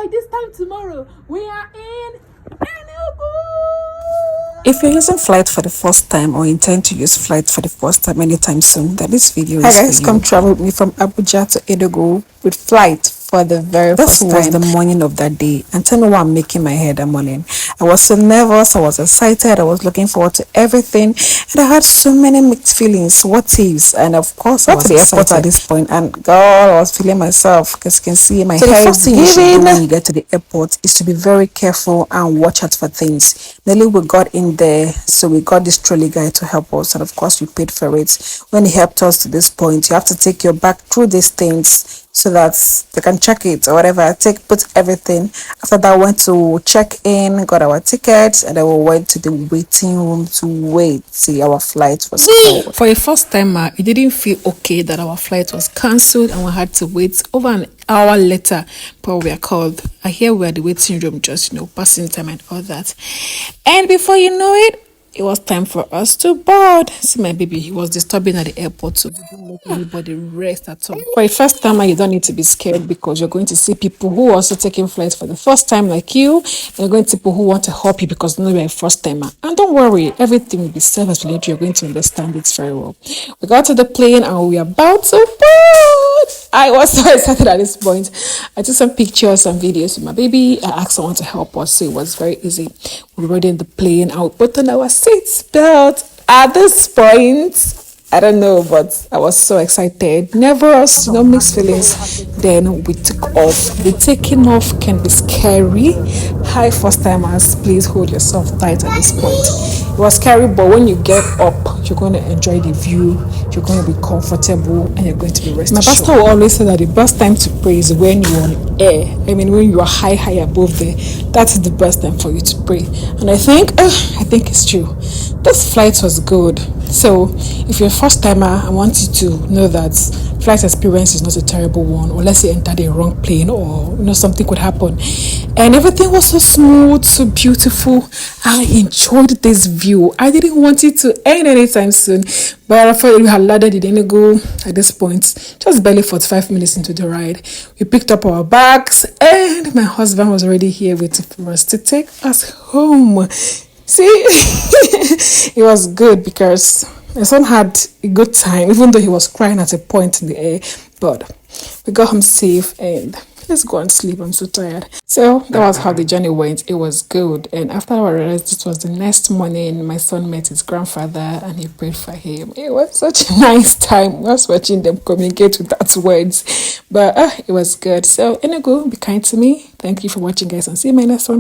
by this time tomorrow, we are in Enugu. If you're using flight for the first time or intend to use flight for the first time anytime soon, then this video is for you. Come travel with me from Abuja to Enugu with flight for the very first time. This was the morning of that day, and tell me why I'm making my hair that morning. I was so nervous, I was excited, I was looking forward to everything, and I had so many mixed feelings, what ifs, and of course I was to the airport at this point, and God, I was feeling myself, because you can see my hair. The first thing you should do when you get to the airport is to be very careful and watch out for things. Nearly we got in there, so we got this trolley guy to help us, and of course we paid for it. When he helped us to this point, you have to take your bag through these things so that they can check it or whatever. Put everything. After that, went to check in, got our tickets, and then we went to the waiting room to wait till our flight was called. For a first timer, it didn't feel okay that our flight was cancelled and we had to wait over an hour later before we are called. I hear we're at the waiting room, just passing time and all that. And before you know it was time for us to board. See my baby, he was disturbing at the airport, so we didn't let anybody rest at all. For a first timer, you don't need to be scared because you're going to see people who are also taking flights for the first time like you. And you're going to see people who want to help you because you know you're a first timer. And don't worry, everything will be self-explanatory. You're going to understand it very well. We got to the plane and we were about to board. I was so excited at this point. I took some pictures and videos with my baby. I asked someone to help us, so it was very easy. We rode in the plane and we put on our seat belt. At this point, I don't know, but I was so excited. Nervous, no mixed feelings. Then we took off. The taking off can be scary. Hi, first timers, please hold yourself tight at this point. It was scary, but when you get up, you're going to enjoy the view. You're going to be comfortable, and you're going to be rested. My pastor will always say that the best time to pray is when you're on air. I mean, when you are high above there. That is the best time for you to pray. And I think it's true. This flight was good. So if you're a first timer, I want you to know that flight experience is not a terrible one, unless you entered a wrong plane or something could happen. And everything was so smooth, so beautiful. I enjoyed this view. I didn't want it to end anytime soon, but I thought we had landed in Enugu at this point, just barely 45 minutes into the ride. We picked up our bags and my husband was already here waiting for us to take us home. See, it was good because my son had a good time, even though he was crying at a point in the air. But we got home safe and let's go and sleep. I'm so tired. So that was how the journey went. It was good. And after I realized it was the next morning, my son met his grandfather and he prayed for him. It was such a nice time. I was watching them communicate without words. But it was good. So Enugu, be kind to me. Thank you for watching, guys, and see you in my next one.